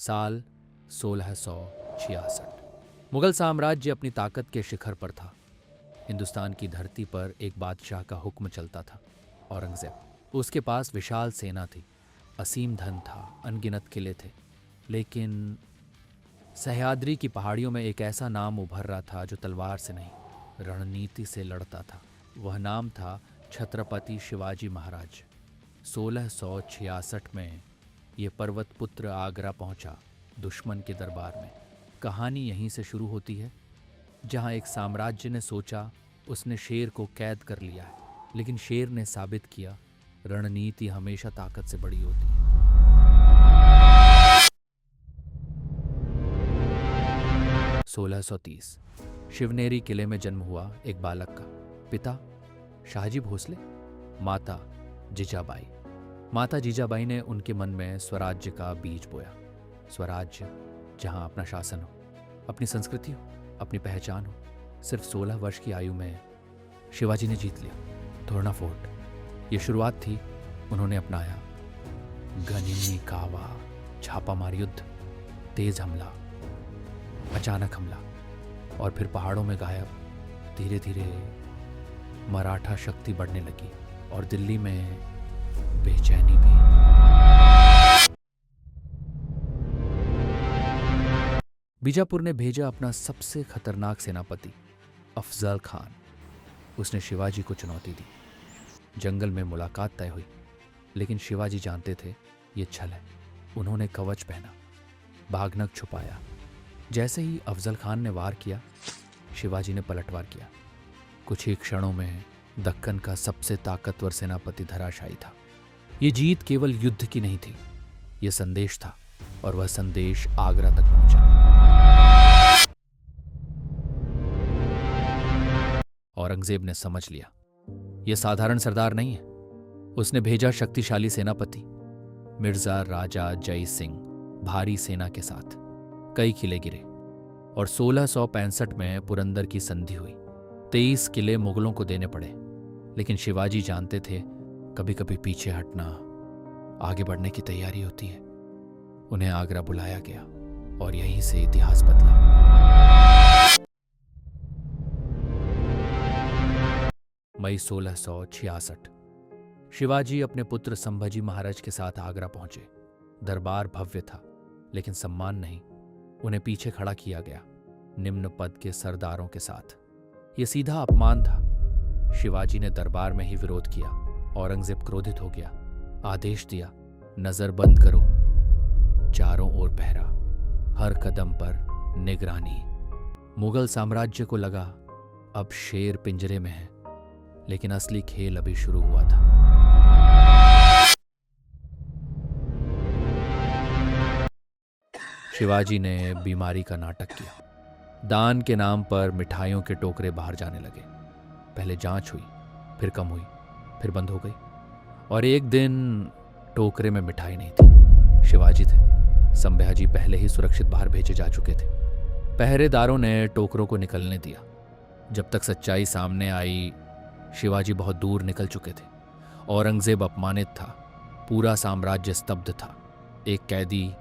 साल 1666। मुगल साम्राज्य अपनी ताकत के शिखर पर था। हिंदुस्तान की धरती पर एक बादशाह का हुक्म चलता था, औरंगजेब। उसके पास विशाल सेना थी, असीम धन था, अनगिनत किले थे। लेकिन सह्याद्री की पहाड़ियों में एक ऐसा नाम उभर रहा था जो तलवार से नहीं, रणनीति से लड़ता था। वह नाम था छत्रपति शिवाजी महाराज। 1666 में ये पर्वत पुत्र आगरा पहुंचा, दुश्मन के दरबार में। कहानी यहीं से शुरू होती है, जहां एक साम्राज्य ने सोचा उसने शेर को कैद कर लिया है, लेकिन शेर ने साबित किया रणनीति हमेशा ताकत से बड़ी होती है। सोलह 1630 शिवनेरी किले में जन्म हुआ एक बालक का। पिता शाहजी भोसले, माता जीजाबाई। माता जीजाबाई ने उनके मन में स्वराज्य का बीज बोया। स्वराज्य जहां अपना शासन हो, अपनी संस्कृति हो, अपनी पहचान हो। सिर्फ 16 वर्ष की आयु में शिवाजी ने जीत लिया तोरना फोर्ट। ये शुरुआत थी, उन्होंने अपनाया गनिमी कावा, छापामार युद्ध, तेज हमला, अचानक हमला, और फिर पहाड़ों में गायब। धीरे धीरे मराठा शक्ति बढ़ने लगी और दिल्ली में बेचैनी भी। बीजापुर ने भेजा अपना सबसे खतरनाक सेनापति अफजल खान। उसने शिवाजी को चुनौती दी। जंगल में मुलाकात तय हुई, लेकिन शिवाजी जानते थे ये छल है। उन्होंने कवच पहना, भागनक छुपाया। जैसे ही अफजल खान ने वार किया, शिवाजी ने पलटवार किया। कुछ ही क्षणों में दक्कन का सबसे ताकतवर सेनापति धराशायी था। ये जीत केवल युद्ध की नहीं थी, ये संदेश था, और वह संदेश आगरा तक पहुंचा। औरंगजेब ने समझ लिया यह साधारण सरदार नहीं है। उसने भेजा शक्तिशाली सेनापति मिर्जा राजा जय सिंह। भारी सेना के साथ कई किले गिरे और 1665 में पुरंदर की संधि हुई। 23 किले मुगलों को देने पड़े, लेकिन शिवाजी जानते थे कभी कभी पीछे हटना आगे बढ़ने की तैयारी होती है। उन्हें आगरा बुलाया गया और यहीं से इतिहास बदला। मई 1666 शिवाजी अपने पुत्र संभाजी महाराज के साथ आगरा पहुंचे। दरबार भव्य था, लेकिन सम्मान नहीं। उन्हें पीछे खड़ा किया गया, निम्न पद के सरदारों के साथ। यह सीधा अपमान था। शिवाजी ने दरबार में ही विरोध किया। औरंगजेब क्रोधित हो गया, आदेश दिया, नजर बंद करो। चारों ओर पहरा, हर कदम पर निगरानी। मुगल साम्राज्य को लगा अब शेर पिंजरे में है, लेकिन असली खेल अभी शुरू हुआ था। शिवाजी ने बीमारी का नाटक किया। दान के नाम पर मिठाइयों के टोकरे बाहर जाने लगे। पहले जांच हुई, फिर कम हुई, फिर बंद हो गई, और एक दिन टोकरे में मिठाई नहीं थी। शिवाजी थे, संभाजी पहले ही सुरक्षित बाहर भेजे जा चुके थे। पहरेदारों ने टोकरों को निकलने दिया। जब तक सच्चाई सामने आई, शिवाजी बहुत दूर निकल चुके थे। औरंगजेब अपमानित था, पूरा साम्राज्य स्तब्ध था। एक कैदी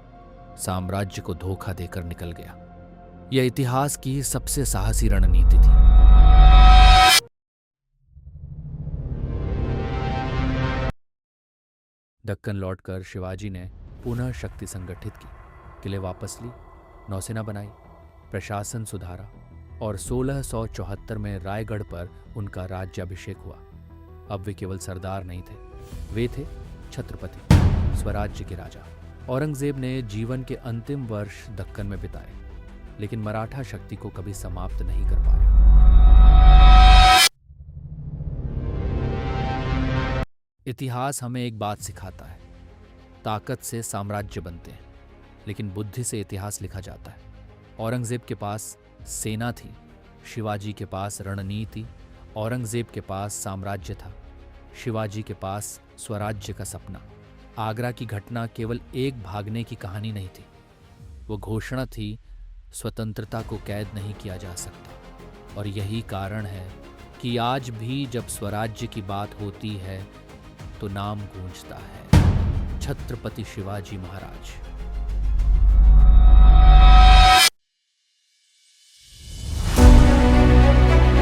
साम्राज्य को धोखा देकर निकल गया। यह इतिहास की सबसे साहसी रणनीति थी। दक्कन लौटकर शिवाजी ने पुनः शक्ति संगठित की, किले वापस ली, नौसेना बनाई, प्रशासन सुधारा, और 1674 में रायगढ़ पर उनका राज्याभिषेक हुआ। अब वे केवल सरदार नहीं थे, वे थे छत्रपति, स्वराज्य के राजा। औरंगजेब ने जीवन के अंतिम वर्ष दक्कन में बिताए, लेकिन मराठा शक्ति को कभी समाप्त नहीं कर पाया। इतिहास हमें एक बात सिखाता है, ताकत से साम्राज्य बनते हैं, लेकिन बुद्धि से इतिहास लिखा जाता है। औरंगजेब के पास सेना थी, शिवाजी के पास रणनीति। औरंगजेब के पास साम्राज्य था, शिवाजी के पास स्वराज्य का सपना। आगरा की घटना केवल एक भागने की कहानी नहीं थी, वो घोषणा थी स्वतंत्रता को कैद नहीं किया जा सकता। और यही कारण है कि आज भी जब स्वराज्य की बात होती है तो नाम गूंजता है छत्रपति शिवाजी महाराज।